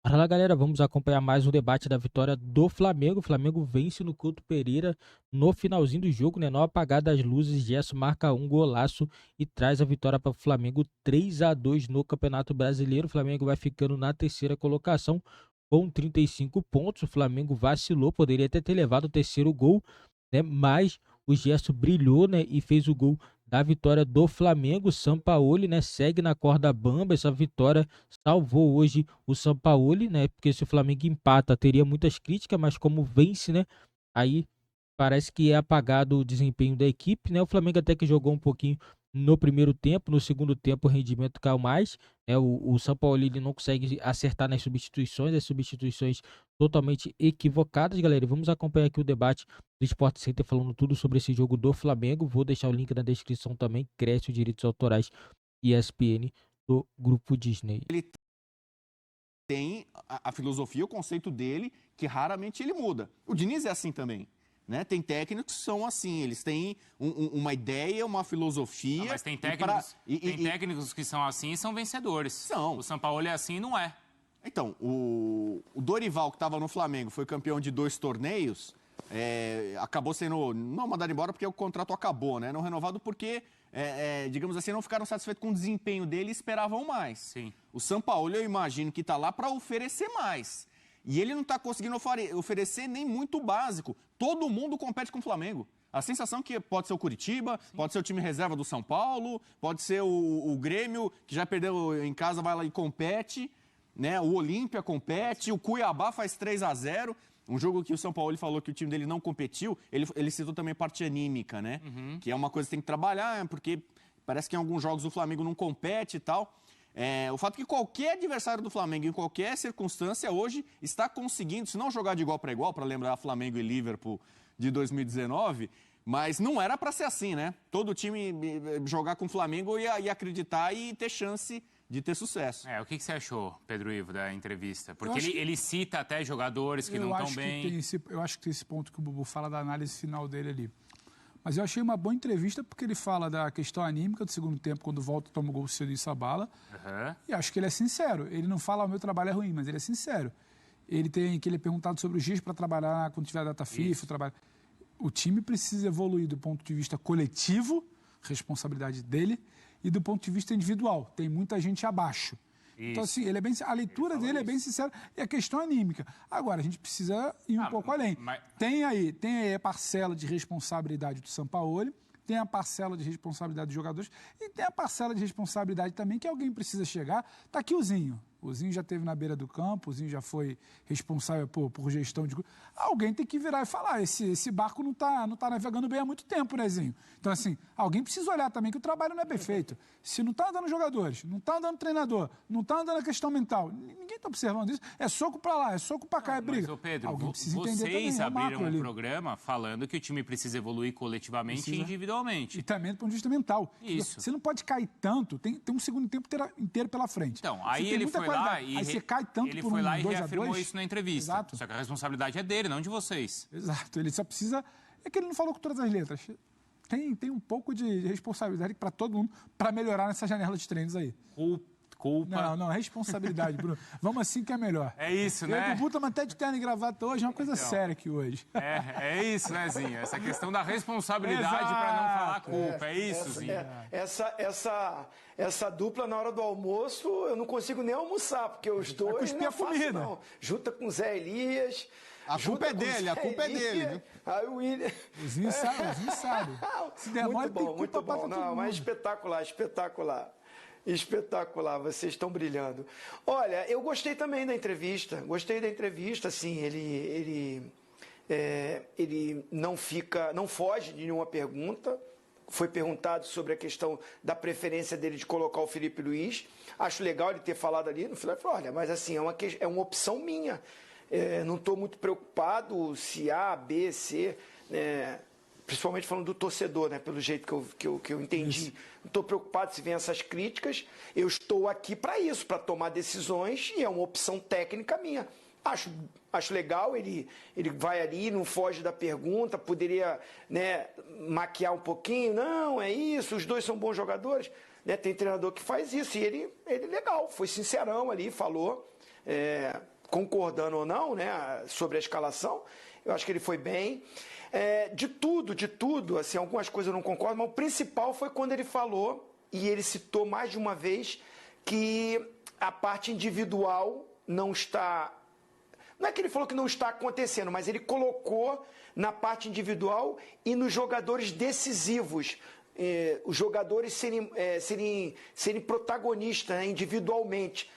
Fala galera, vamos acompanhar mais um debate da vitória do Flamengo. O Flamengo vence no Couto Pereira no finalzinho do jogo, né? No apagar das luzes, Gerson marca um golaço e traz a vitória para o Flamengo 3-2 no Campeonato Brasileiro. O Flamengo vai ficando na terceira colocação com 35 pontos. O Flamengo vacilou, poderia até ter levado o terceiro gol, né? Mas o Gerson brilhou, né? E fez o gol da vitória do Flamengo. Sampaoli, né? Segue na corda bamba. Essa vitória salvou hoje o Sampaoli, né? Porque se o Flamengo empata, teria muitas críticas, mas como vence, né? Aí parece que é apagado o desempenho da equipe, né? O Flamengo até que jogou um pouquinho no primeiro tempo, no segundo tempo o rendimento caiu mais, né? O Sampaoli ele não consegue acertar nas substituições, as substituições totalmente equivocadas, galera. E vamos acompanhar aqui o debate do Sport Center falando tudo sobre esse jogo do Flamengo. Vou deixar o link na descrição também, cresce os direitos autorais ESPN do Grupo Disney. Ele tem a filosofia, o conceito dele, que raramente ele muda. O Diniz é assim também. Né? Tem técnicos que são assim, eles têm uma ideia, uma filosofia. Não, mas tem técnicos que são assim e são vencedores. São. O Sampaoli é assim e não é. Então, o Dorival, que estava no Flamengo, foi campeão de 2 torneios, acabou sendo não mandado embora porque o contrato acabou, né? Não renovado porque, digamos assim, não ficaram satisfeitos com o desempenho dele e esperavam mais. Sim. O Sampaoli, eu imagino que está lá para oferecer mais. E ele não está conseguindo oferecer nem muito básico. Todo mundo compete com o Flamengo. A sensação que pode ser o Curitiba, sim, pode ser o time reserva do São Paulo, pode ser o Grêmio, que já perdeu em casa, vai lá e compete. Né? O Olímpia compete, o Cuiabá faz 3-0. Um jogo que o São Paulo falou que o time dele não competiu, ele citou também parte anímica, né? Uhum. Que é uma coisa que tem que trabalhar, porque parece que em alguns jogos o Flamengo não compete e tal. O fato é que qualquer adversário do Flamengo, em qualquer circunstância, hoje está conseguindo, se não jogar de igual para igual, para lembrar Flamengo e Liverpool de 2019, mas não era para ser assim, né? Todo time jogar com o Flamengo ia acreditar e ter chance de ter sucesso. O que você achou, Pedro Ivo, da entrevista? Porque ele cita até jogadores que não estão bem. Eu acho que tem esse ponto que o Bubu fala da análise final dele ali. Mas eu achei uma boa entrevista porque ele fala da questão anímica do segundo tempo, quando volta, toma o gol cedo e sabala. Uhum. E acho que ele é sincero. Ele não fala o meu trabalho é ruim, mas ele é sincero. Ele é perguntado sobre os dias para trabalhar quando tiver data FIFA. O time precisa evoluir do ponto de vista coletivo, responsabilidade dele, e do ponto de vista individual. Tem muita gente abaixo. Isso. Então, assim, a leitura dele é bem sincera. E a questão anímica. Agora, a gente precisa ir um pouco além. Tem aí a parcela de responsabilidade do Sampaoli, tem a parcela de responsabilidade dos jogadores e tem a parcela de responsabilidade também que alguém precisa chegar. Está aqui o Zinho. O Zinho já esteve na beira do campo, o Zinho já foi responsável por gestão de grupo. Alguém tem que virar e falar, esse barco não tá navegando bem há muito tempo, né, Zinho? Então, assim, alguém precisa olhar também que o trabalho não é bem feito. Se não está andando jogadores, não está andando treinador, não está andando a questão mental, ninguém está observando isso. É soco para lá, é soco para cá, é briga. Mas, ô Pedro, alguém precisa entender também, vocês abriram um programa falando que o time precisa evoluir coletivamente e individualmente. E também do ponto de vista mental. Isso. Você não pode cair tanto, tem um segundo tempo inteiro pela frente. Então, aí ele foi lá e... Aí você cai tanto ele por foi lá e 2-2. reafirmou isso na entrevista. Exato. Só que a responsabilidade é dele, não de vocês. Exato. Ele só precisa... É que ele não falou com todas as letras. Tem um pouco de responsabilidade para todo mundo para melhorar nessa janela de treinos aí. Culpa. Não, responsabilidade, Bruno. Vamos assim que é melhor. É isso, né? O Bubu estamos até de terno e gravata hoje, é uma coisa séria aqui hoje. É isso, né, Zinho? Essa questão da responsabilidade para não falar culpa, é isso, Zinho? Essa dupla na hora do almoço, eu não consigo nem almoçar, porque os dois não é fácil, não. Junta com o Zé Elias... A culpa é dele, viu? Aí o William... O Zinho sabe. Se der mole, tem culpa muito bom. Não, mas espetacular. Espetacular, vocês estão brilhando. Olha, eu gostei também da entrevista. Assim, ele não foge de nenhuma pergunta. Foi perguntado sobre a questão da preferência dele de colocar o Felipe Luiz. Acho legal ele ter falado ali no final. Ele falou, olha, mas assim, é uma opção minha. Não estou muito preocupado se A, B, C, principalmente falando do torcedor, né, pelo jeito que eu entendi. Não estou preocupado se vem essas críticas. Eu estou aqui para isso, para tomar decisões, e é uma opção técnica minha. Acho legal, ele vai ali, não foge da pergunta, poderia, né, maquiar um pouquinho. Não, é isso, os dois são bons jogadores. Né, tem treinador que faz isso, e ele legal, foi sincerão ali, falou. concordando ou não, né, sobre a escalação, eu acho que ele foi bem. De tudo, assim, algumas coisas eu não concordo, mas o principal foi quando ele falou, e ele citou mais de uma vez, que a parte individual não está... Não é que ele falou que não está acontecendo, mas ele colocou na parte individual e nos jogadores decisivos. Os jogadores serem protagonistas, né, individualmente.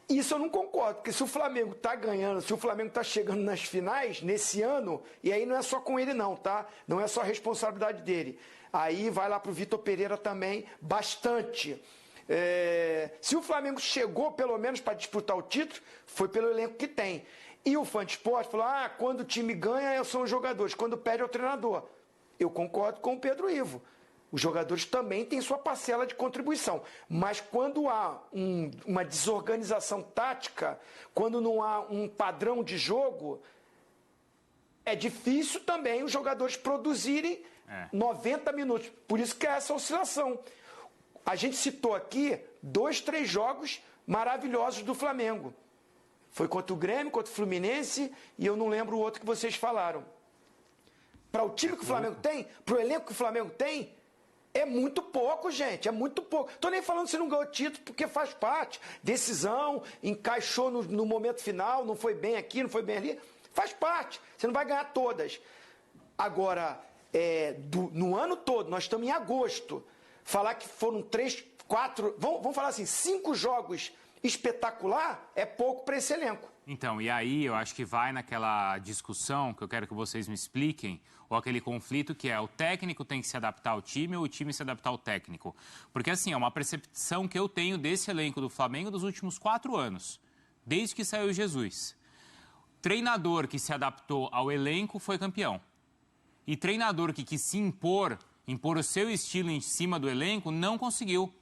Isso eu não concordo, porque se o Flamengo está ganhando, se o Flamengo está chegando nas finais nesse ano, e aí não é só com ele não, tá? Não é só a responsabilidade dele. Aí vai lá para o Vitor Pereira também, bastante. Se o Flamengo chegou pelo menos para disputar o título, foi pelo elenco que tem. E o fã de esporte falou, quando o time ganha são os jogadores, quando perde é o treinador. Eu concordo com o Pedro Ivo. Os jogadores também têm sua parcela de contribuição. Mas quando há uma desorganização tática, quando não há um padrão de jogo, é difícil também os jogadores produzirem 90 minutos. Por isso que é essa oscilação. A gente citou aqui 2, 3 jogos maravilhosos do Flamengo. Foi contra o Grêmio, contra o Fluminense, e eu não lembro o outro que vocês falaram. Para o time que o Flamengo tem, para o elenco que o Flamengo tem, é muito pouco, gente, é muito pouco. Estou nem falando se não ganhou título, porque faz parte. Decisão, encaixou no momento final, não foi bem aqui, não foi bem ali. Faz parte, você não vai ganhar todas. Agora, no ano todo, nós estamos em agosto, falar que foram 3, 4, vamos falar assim, 5 jogos espetacular, é pouco para esse elenco. Então, e aí eu acho que vai naquela discussão que eu quero que vocês me expliquem, ou aquele conflito que é o técnico tem que se adaptar ao time ou o time se adaptar ao técnico. Porque assim, é uma percepção que eu tenho desse elenco do Flamengo dos últimos 4 anos, desde que saiu Jesus. Treinador que se adaptou ao elenco foi campeão. E treinador que quis se impor o seu estilo em cima do elenco, não conseguiu.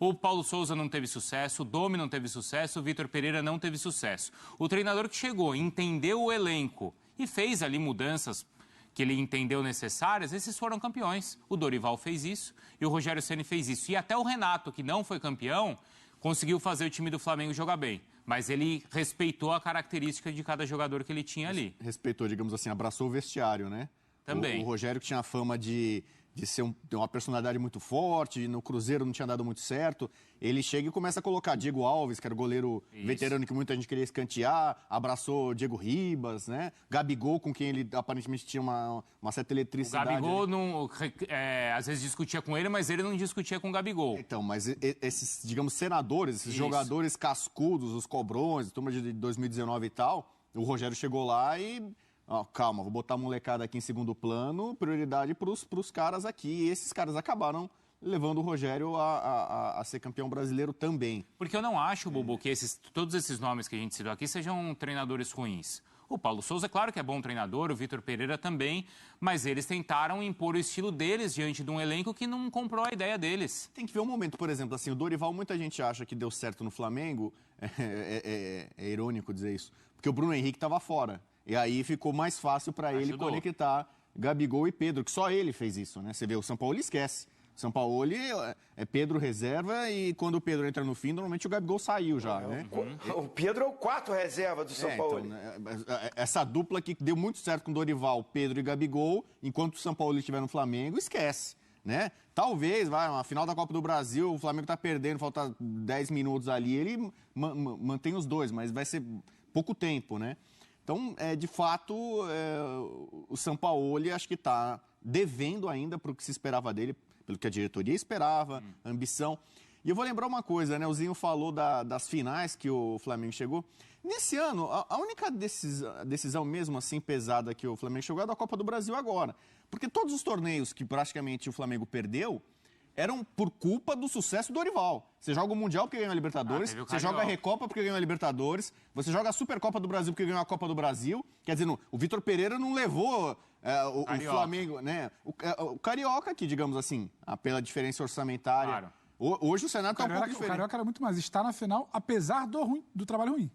O Paulo Souza não teve sucesso, o Domi não teve sucesso, o Vitor Pereira não teve sucesso. O treinador que chegou, entendeu o elenco e fez ali mudanças que ele entendeu necessárias, esses foram campeões. O Dorival fez isso e o Rogério Ceni fez isso. E até o Renato, que não foi campeão, conseguiu fazer o time do Flamengo jogar bem. Mas ele respeitou a característica de cada jogador que ele tinha ali. Respeitou, digamos assim, abraçou o vestiário, né? Também. O Rogério que tinha a fama de ser uma personalidade muito forte, no Cruzeiro não tinha dado muito certo, ele chega e começa a colocar Diego Alves, que era o goleiro veterano que muita gente queria escantear, abraçou Diego Ribas, né? Gabigol, com quem ele aparentemente tinha uma certa eletricidade. O Gabigol não, às vezes discutia com ele, mas ele não discutia com o Gabigol. Então, mas esses, digamos, senadores, esses jogadores cascudos, os cobrões, turma de 2019 e tal, o Rogério chegou lá e... calma, vou botar a molecada aqui em segundo plano, prioridade para os caras aqui. E esses caras acabaram levando o Rogério a ser campeão brasileiro também. Porque eu não acho, Bobo, que todos esses nomes que a gente citou aqui sejam treinadores ruins. O Paulo Souza, claro que é bom treinador, o Vitor Pereira também, mas eles tentaram impor o estilo deles diante de um elenco que não comprou a ideia deles. Tem que ver um momento, por exemplo, assim, o Dorival, muita gente acha que deu certo no Flamengo, é irônico dizer isso, porque o Bruno Henrique estava fora. E aí ficou mais fácil para ele conectar Gabigol e Pedro, que só ele fez isso, né? Você vê, o Sampaoli esquece. O Sampaoli é Pedro reserva e quando o Pedro entra no fim, normalmente o Gabigol saiu já, né? O Pedro é o 4º reserva do Sampaoli. Então, essa dupla que deu muito certo com Dorival, Pedro e Gabigol, enquanto o Sampaoli estiver no Flamengo, esquece, né? Talvez, uma final da Copa do Brasil, o Flamengo está perdendo, falta 10 minutos ali, ele mantém os dois, mas vai ser pouco tempo, né? Então, de fato, o Sampaoli acho que está devendo ainda para o que se esperava dele, pelo que a diretoria esperava, ambição. E eu vou lembrar uma coisa, né? O Zinho falou das finais que o Flamengo chegou. Nesse ano, a única decisão mesmo assim pesada que o Flamengo chegou é da Copa do Brasil agora. Porque todos os torneios que praticamente o Flamengo perdeu eram por culpa do sucesso do Dorival. Você joga o Mundial porque ganhou a Libertadores, você joga a Recopa porque ganhou a Libertadores, você joga a Supercopa do Brasil porque ganhou a Copa do Brasil. Quer dizer, o Vitor Pereira não levou o Flamengo, né? O Carioca aqui, digamos assim, pela diferença orçamentária. Claro. Hoje o cenário está um pouco diferente. O Carioca era muito mais, está na final, apesar do trabalho ruim.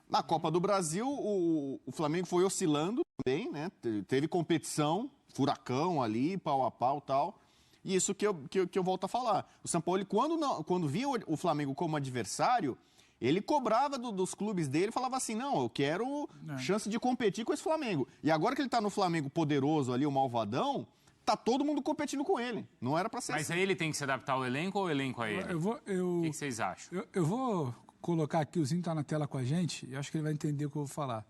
Na Copa do Brasil, o Flamengo foi oscilando também, né? Teve competição, furacão ali, pau a pau e tal. E isso que eu volto a falar. O Sampaoli, quando via o Flamengo como adversário, ele cobrava dos clubes dele, falava assim, não, eu quero chance de competir com esse Flamengo. E agora que ele tá no Flamengo poderoso ali, o malvadão, tá todo mundo competindo com ele. Não era pra ser Mas assim. aí ele tem que se adaptar ao elenco ou o elenco a ele? O que vocês acham? Eu vou colocar aqui, o Zinho tá na tela com a gente, e acho que ele vai entender o que eu vou falar.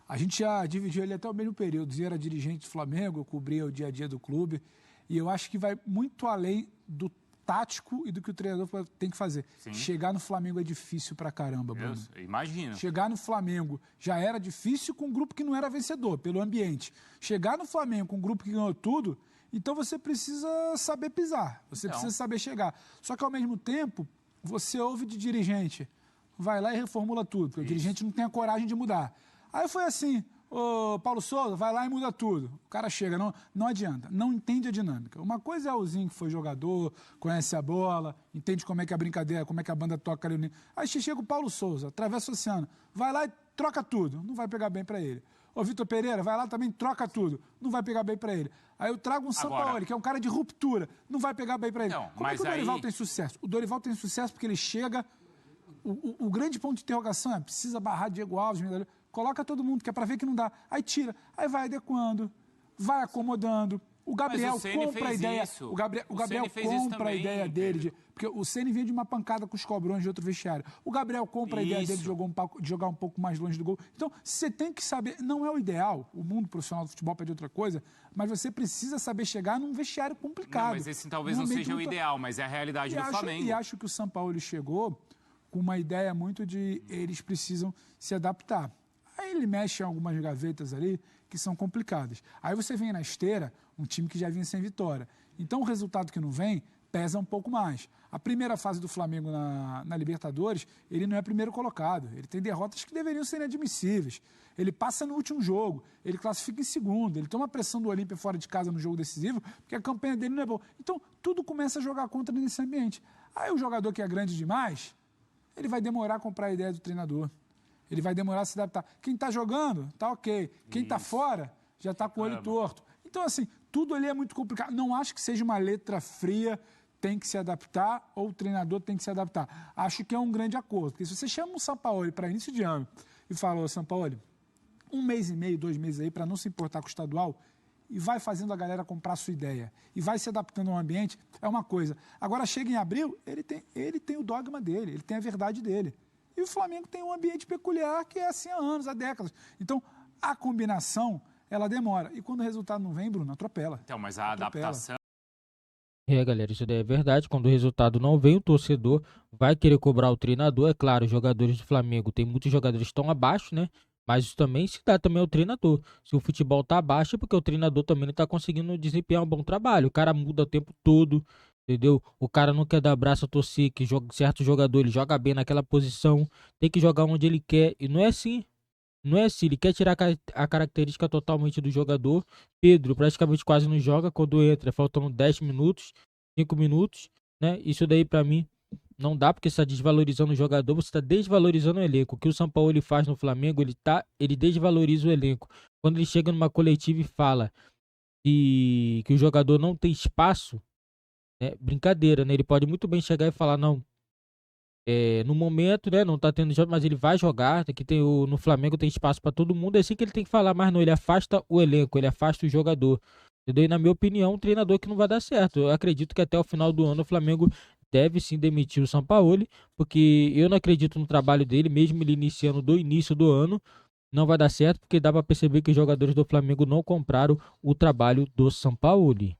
A gente já dividiu ele até o mesmo período. O Zinho era dirigente do Flamengo, eu cobria o dia a dia do clube, e eu acho que vai muito além do tático e do que o treinador tem que fazer. Sim. Chegar no Flamengo é difícil pra caramba, Bruno. Eu imagino. Chegar no Flamengo já era difícil com um grupo que não era vencedor, pelo ambiente. Chegar no Flamengo com um grupo que ganhou tudo, então você precisa saber pisar, você precisa saber chegar. Só que, ao mesmo tempo, você ouve de dirigente, vai lá e reformula tudo, porque o dirigente não tem a coragem de mudar. Aí foi assim, ô Paulo Souza, vai lá e muda tudo. O cara chega, não adianta, não entende a dinâmica. Uma coisa é o Zinho, que foi jogador, conhece a bola, entende como é que é a brincadeira, como é que a banda toca ali. Aí chega o Paulo Souza, atravessa o oceano, vai lá e troca tudo, não vai pegar bem para ele. Ô Vitor Pereira, vai lá também, troca tudo, não vai pegar bem para ele. Aí eu trago um Sampaoli, que é um cara de ruptura, não vai pegar bem para ele. Não, como é que o Dorival tem sucesso? O Dorival tem sucesso porque ele chega... O grande ponto de interrogação é, precisa barrar Diego Alves, coloca todo mundo, que é para ver que não dá. Aí tira, aí vai adequando, vai acomodando. O Gabriel compra a ideia. O Gabriel compra a ideia dele. Porque o Ceni vinha de uma pancada com os cobrões de outro vestiário. O Gabriel compra a ideia dele de jogar um pouco mais longe do gol. Então, você tem que saber, não é o ideal, o mundo profissional do futebol pede outra coisa, mas você precisa saber chegar num vestiário complicado. Não, mas esse talvez não seja o ideal, mas é a realidade do Flamengo. E acho que o Sampaoli chegou com uma ideia muito de eles precisam se adaptar. Aí ele mexe em algumas gavetas ali que são complicadas. Aí você vem na esteira, um time que já vinha sem vitória. Então o resultado que não vem pesa um pouco mais. A primeira fase do Flamengo na Libertadores, ele não é primeiro colocado. Ele tem derrotas que deveriam ser inadmissíveis. Ele passa no último jogo, ele classifica em segundo, ele toma pressão do Olímpia fora de casa no jogo decisivo, porque a campanha dele não é boa. Então tudo começa a jogar contra nesse ambiente. Aí o jogador que é grande demais, ele vai demorar a comprar a ideia do treinador. Ele vai demorar a se adaptar. Quem está jogando, está ok. Quem está fora, já está com o olho torto. Então, assim, tudo ali é muito complicado. Não acho que seja uma letra fria, tem que se adaptar, ou o treinador tem que se adaptar. Acho que é um grande acordo. Porque se você chama um Sampaoli para início de ano e fala, ô Sampaoli, 1 mês e meio, 2 meses aí, para não se importar com o estadual, e vai fazendo a galera comprar a sua ideia, e vai se adaptando ao ambiente, é uma coisa. Agora, chega em abril, ele tem o dogma dele, ele tem a verdade dele. E o Flamengo tem um ambiente peculiar que é assim há anos, há décadas. Então, a combinação, ela demora. E quando o resultado não vem, Bruno, atropela. Então, mas a adaptação... Galera, isso daí é verdade. Quando o resultado não vem, o torcedor vai querer cobrar o treinador. É claro, os jogadores do Flamengo, tem muitos jogadores que estão abaixo, né? Mas isso também se dá também ao treinador. Se o futebol tá abaixo, é porque o treinador também não tá conseguindo desempenhar um bom trabalho. O cara muda o tempo todo, entendeu? O cara não quer dar braço a torcer, que certo jogador, ele joga bem naquela posição, tem que jogar onde ele quer. E não é assim. Não é assim. Ele quer tirar a característica totalmente do jogador. Pedro praticamente quase não joga quando entra, faltando 10 minutos, 5 minutos, né? Isso daí pra mim não dá, porque você está desvalorizando o jogador, você está desvalorizando o elenco. O que o Sampaoli faz no Flamengo, ele desvaloriza o elenco. Quando ele chega numa coletiva e fala que o jogador não tem espaço, né, brincadeira, né? Ele pode muito bem chegar e falar, não, no momento, né, não tá tendo jogo, mas ele vai jogar, no Flamengo tem espaço para todo mundo, é assim que ele tem que falar, mas não, ele afasta o elenco, ele afasta o jogador. Entendeu? E na minha opinião, um treinador que não vai dar certo. Eu acredito que até o final do ano o Flamengo deve sim demitir o Sampaoli, porque eu não acredito no trabalho dele, mesmo ele iniciando do início do ano, não vai dar certo, porque dá para perceber que os jogadores do Flamengo não compraram o trabalho do Sampaoli.